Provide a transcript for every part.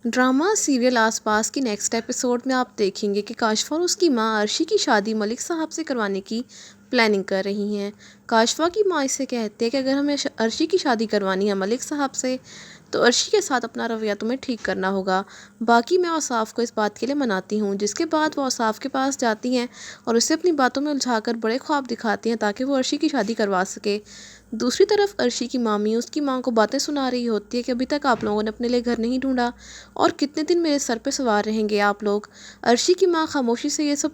Drama serial आसपास की next episode में आप देखेंगे कि काशफा और उसकी माँ अर्शी की शादी मलिक साहब से करवाने की प्लानिंग कर रही हैं। काशफा की माँ इसे कहती है कि अगर हमें अर्शी की शादी करवानी है मलिक साहब से तो अर्शी के साथ अपना रवैया तुम्हें ठीक करना होगा। बाकी मैं औसाफ को इस बात के लिए मनाती हूँ, जिसके बाद वो औसाफ के पास जाती हैं और उसे अपनी बातों में उलझाकर बड़े ख्वाब दिखाती हैं ताकि वो अर्शी की शादी करवा सके। दूसरी तरफ अर्शी की मामी उसकी माँ को बातें सुना रही होती है कि अभी तक आप लोगों ने अपने लिए घर नहीं ढूंढा और कितने दिन मेरे सर पे सवार रहेंगे आप लोग। अर्शी की माँ खामोशी से ये सब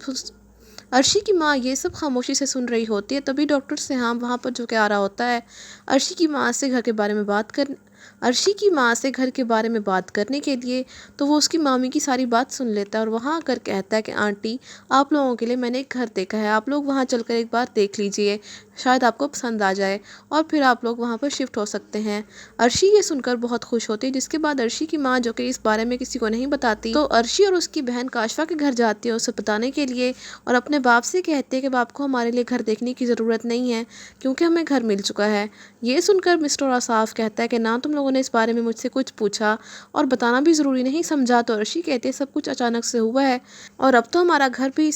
अर्शी की माँ ये सब खामोशी से सुन रही होती है। तभी डॉक्टर सिहाम वहाँ पर जो कि आ रहा होता है। अर्शी की माँ से घर के बारे में बात कर अर्शी की माँ से घर के बारे में बात करने के लिए, तो वो उसकी मामी की सारी बात सुन लेता है और वहाँ आकर कहता है कि आंटी, आप लोगों के लिए मैंने एक घर देखा है, आप लोग वहाँ चलकर एक बार देख लीजिए, शायद आपको पसंद आ जाए और फिर आप लोग वहाँ पर शिफ्ट हो सकते हैं। अर्शी ये सुनकर बहुत खुश होती है, जिसके बाद अर्शी की माँ जो कि इस बारे में किसी को नहीं बताती, तो अर्शी और उसकी बहन काशफा के घर जाती है उसे बताने के लिए और अपने बाप से कहते हैं कि बाप को हमारे लिए घर देखने की ज़रूरत नहीं है क्योंकि हमें घर मिल चुका है। ये सुनकर मिस्टर आसाफ कहता है कि ना तुम लोगों ने इस बारे में मुझसे कुछ पूछा और बताना भी ज़रूरी नहीं समझा। तो अर्शी कहती है सब कुछ अचानक से हुआ है और अब तो हमारा घर भी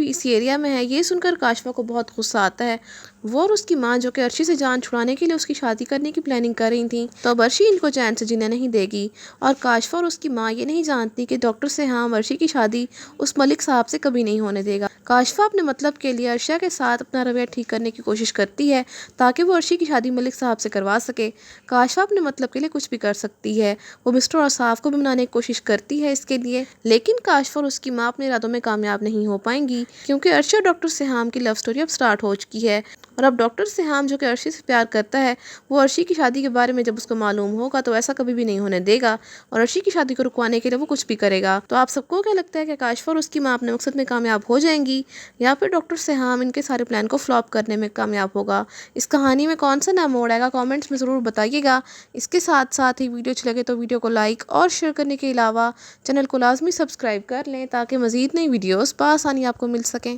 इसी एरिया में है। ये सुनकर काशफा को बहुत गुस्सा आता है। वो और उसकी माँ जो कि अर्शी से जान छुड़ाने के लिए उसकी शादी करने की प्लानिंग कर रही थी, तो अब अर्शी इनको चैन से जीने नहीं देगी और काशफा और उसकी माँ ये नहीं जानती कि डॉक्टर से हाँ अर्शी की शादी उस मलिक साहब से कभी नहीं होने देगा। काशफा अपने मतलब के लिए अर्शिया के साथ अपना रवैया ठीक करने की कोशिश करती है ताकि वो अर्शी की शादी मलिक साहब से करवा सके। काशफा अपने मतलब के लिए कुछ भी कर सकती है। वो मिस्टर औसाफ को भी मनाने की कोशिश करती है इसके लिए, लेकिन काशफा और उसकी माँ अपने इरादों में कामयाब नहीं हो पाएंगी क्योंकि अर्शी और डॉक्टर सिहाम की लव स्टोरी अब स्टार्ट हो चुकी है और अब डॉक्टर सिहाम जो कि अर्शी से प्यार करता है, वो अर्शी की शादी के बारे में जब उसको मालूम होगा तो ऐसा कभी भी नहीं होने देगा और अर्शी की शादी को रुकवाने के लिए वो कुछ भी करेगा। तो आप सबको क्या लगता है कि काशफा और उसकी माँ अपने मकसद में कामयाब हो जाएंगी या फिर डॉक्टर सिहाम इनके सारे प्लान को फ्लॉप करने में कामयाब होगा? इस कहानी में कौन सा नया मोड़ आएगा, कॉमेंट्स में ज़रूर बताइएगा। इसके साथ साथ ही वीडियो अच्छी लगे तो वीडियो को लाइक और शेयर करने के अलावा चैनल को लाजमी सब्सक्राइब कर लें ताकि मज़ीद नई वीडियोज़ बआसानी आपको मिल सकें।